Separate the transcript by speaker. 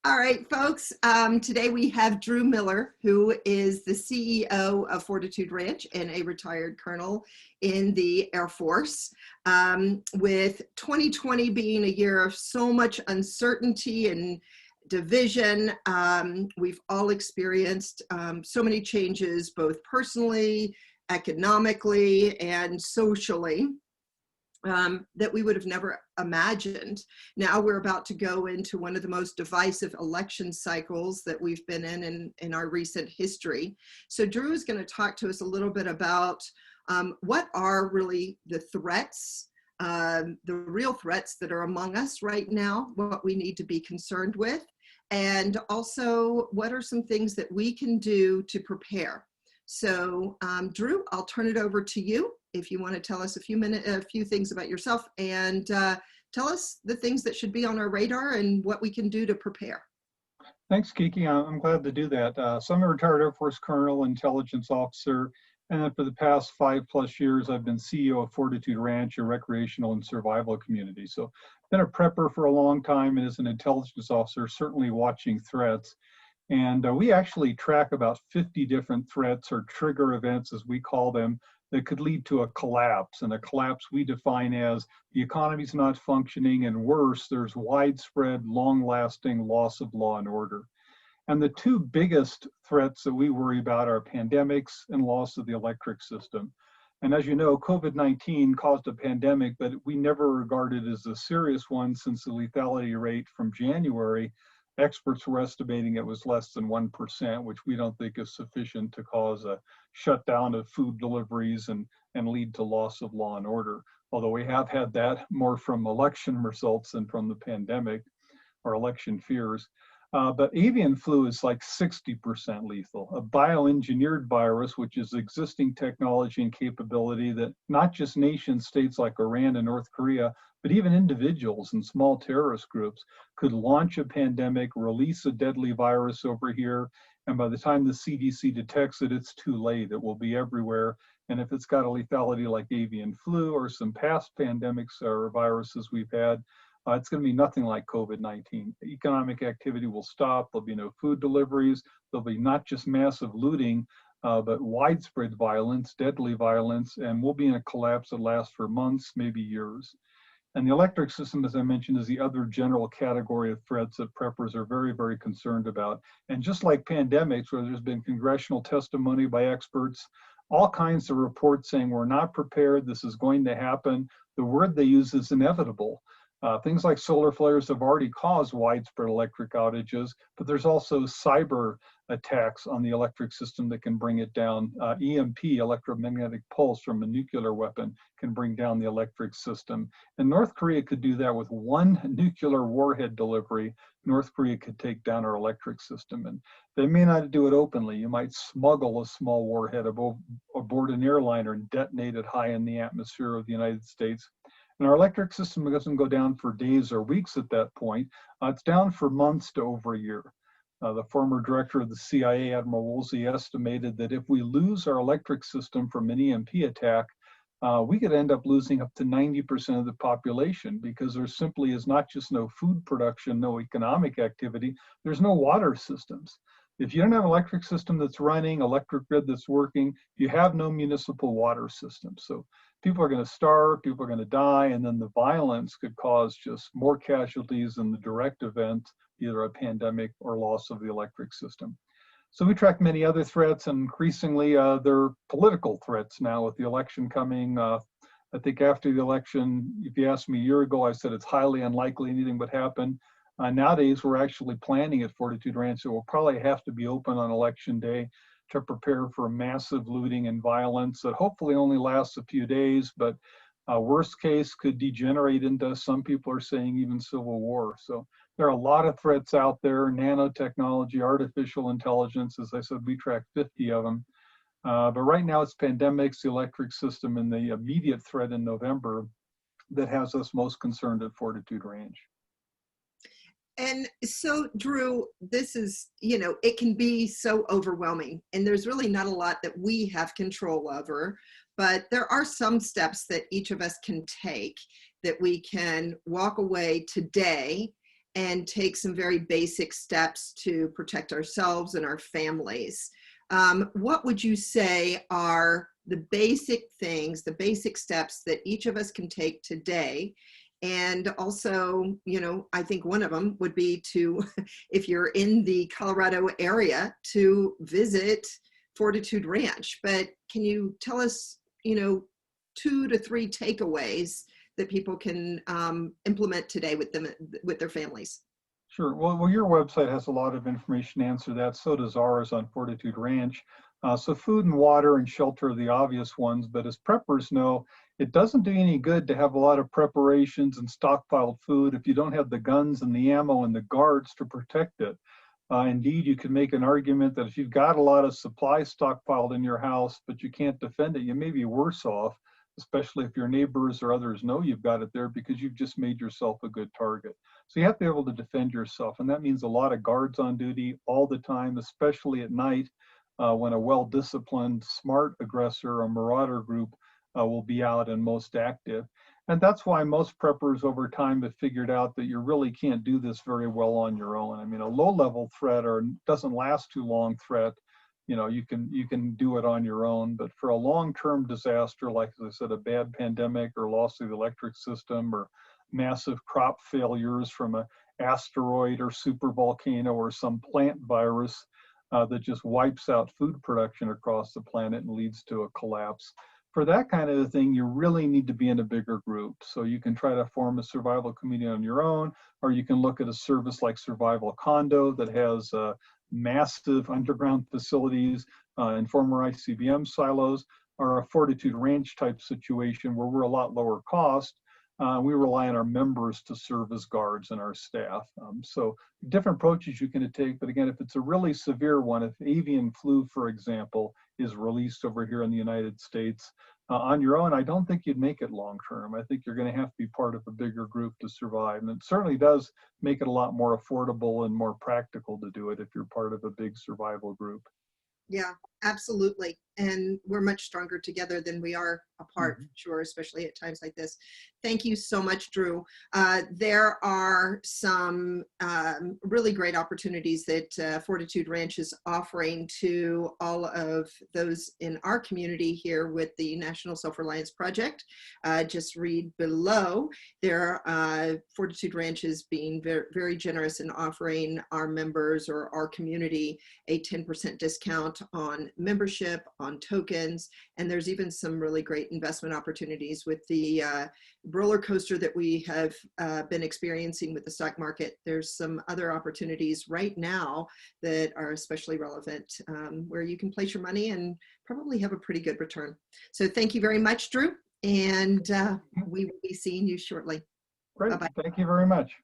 Speaker 1: All right, folks. Today we have Drew Miller, who is the CEO of Fortitude Ranch and a retired colonel in the Air Force. With 2020 being a year of so much uncertainty and division, we've all experienced so many changes, both personally, economically, and socially. That we would have never imagined. Now we're about to go into one of the most divisive election cycles that we've been in our recent history. So Drew is going to talk to us a little bit about what are really the threats, the real threats that are among us right now, what we need to be concerned with, and also what are some things that we can do to prepare. So Drew, I'll turn it over to you if you want to tell us a few things about yourself and tell us the things that should be on our radar and what we can do to prepare.
Speaker 2: Thanks, Kiki. I'm glad to do that. So I'm a retired Air Force colonel, intelligence officer, and for the past 5+ years, I've been CEO of Fortitude Ranch, a recreational and survival community. So I've been a prepper for a long time, and as an intelligence officer, certainly watching threats. And we actually track about 50 different threats or trigger events, as we call them, that could lead to a collapse. And a collapse we define as the economy's not functioning, and worse, there's widespread, long-lasting loss of law and order. And the two biggest threats that we worry about are pandemics and loss of the electric system. And as you know, COVID-19 caused a pandemic, but we never regarded it as a serious one, since the lethality rate from January, experts were estimating it was less than 1%, which we don't think is sufficient to cause a shutdown of food deliveries and lead to loss of law and order. Although we have had that more from election results than from the pandemic or election fears. But avian flu is like 60% lethal. A bioengineered virus, which is existing technology and capability that not just nation states like Iran and North Korea, but even individuals and small terrorist groups could launch a pandemic, release a deadly virus over here, and by the time the CDC detects it, it's too late. It will be everywhere. And if it's got a lethality like avian flu or some past pandemics or viruses we've had, it's going to be nothing like COVID-19. Economic activity will stop. There'll be no food deliveries. There'll be not just massive looting, but widespread violence, deadly violence, and we'll be in a collapse that lasts for months, maybe years. And the electric system, as I mentioned, is the other general category of threats that preppers are very, very concerned about. And just like pandemics, where there's been congressional testimony by experts, all kinds of reports saying we're not prepared, this is going to happen, the word they use is inevitable. Things like solar flares have already caused widespread electric outages, but there's also cyber attacks on the electric system that can bring it down. EMP, electromagnetic pulse from a nuclear weapon, can bring down the electric system. And North Korea could do that with one nuclear warhead delivery. North Korea could take down our electric system. And they may not do it openly. You might smuggle a small warhead aboard an airliner and detonate it high in the atmosphere of the United States. And our electric system doesn't go down for days or weeks at that point. It's down for months to over a year. The former director of the CIA, Admiral Woolsey, estimated that if we lose our electric system from an EMP attack, we could end up losing up to 90% of the population, because there simply is not just no food production, no economic activity, there's no water systems. If you don't have an electric system that's running, electric grid that's working, you have no municipal water system. So people are going to starve, people are going to die, and then the violence could cause just more casualties than the direct event, either a pandemic or loss of the electric system. So we track many other threats, and increasingly they're political threats now with the election coming. I think after the election, if you asked me a year ago, I said it's highly unlikely anything would happen. Nowadays, we're actually planning at Fortitude Ranch, so we'll probably have to be open on election day to prepare for massive looting and violence that hopefully only lasts a few days, but worst case could degenerate into, some people are saying, even civil war. So there are a lot of threats out there: nanotechnology, artificial intelligence. As I said, we track 50 of them. But right now it's pandemics, the electric system, and the immediate threat in November that has us most concerned at Fortitude Ranch.
Speaker 1: And so, Drew, this is, it can be so overwhelming, and there's really not a lot that we have control over, but there are some steps that each of us can take that we can walk away today and take some very basic steps to protect ourselves and our families. What would you say are the basic things, the basic steps that each of us can take today? And also, you know, I think one of them would be to, if you're in the Colorado area, to visit Fortitude Ranch. But can you tell us, you know, 2 to 3 takeaways that people can implement today with them, with their families?
Speaker 2: Sure. Well, your website has a lot of information to answer that. So does ours on Fortitude Ranch. So food and water and shelter are the obvious ones, but as preppers know, it doesn't do any good to have a lot of preparations and stockpiled food if you don't have the guns and the ammo and the guards to protect it. Indeed, you could make an argument that if you've got a lot of supplies stockpiled in your house, but you can't defend it, you may be worse off, especially if your neighbors or others know you've got it there because you've just made yourself a good target. So you have to be able to defend yourself. And that means a lot of guards on duty all the time, especially at night when a well-disciplined, smart aggressor or marauder group will be out and most active. And that's why most preppers over time have figured out that you really can't do this very well on your own. I mean, a low-level threat or doesn't last too long threat, you know, you can do it on your own. But for a long-term disaster, like as I said, a bad pandemic or loss of the electric system or massive crop failures from an asteroid or super volcano or some plant virus that just wipes out food production across the planet and leads to a collapse. For that kind of a thing, you really need to be in a bigger group. So you can try to form a survival community on your own, or you can look at a service like Survival Condo that has massive underground facilities and former ICBM silos, or a Fortitude Ranch type situation where we're a lot lower cost. We rely on our members to serve as guards and our staff. So different approaches you can take, but again, if it's a really severe one, if avian flu, for example, is released over here in the United States, on your own, I don't think you'd make it long term. I think you're going to have to be part of a bigger group to survive. And it certainly does make it a lot more affordable and more practical to do it if you're part of a big survival group.
Speaker 1: Yeah, absolutely. And we're much stronger together than we are apart,
Speaker 2: Mhm.
Speaker 1: sure, especially at times like this. Thank you so much, Drew. There are some really great opportunities that Fortitude Ranch is offering to all of those in our community here with the National Self-Reliance Project. Just read below. Fortitude Ranch is being very, very generous in offering our members or our community a 10% discount on membership, on tokens, and there's even some really great investment opportunities with the roller coaster that we have been experiencing with the stock market. There's some other opportunities right now that are especially relevant where you can place your money and probably have a pretty good return. So thank you very much, Drew, and we will be seeing you shortly.
Speaker 2: Great.
Speaker 1: Bye-bye.
Speaker 2: Thank you very much.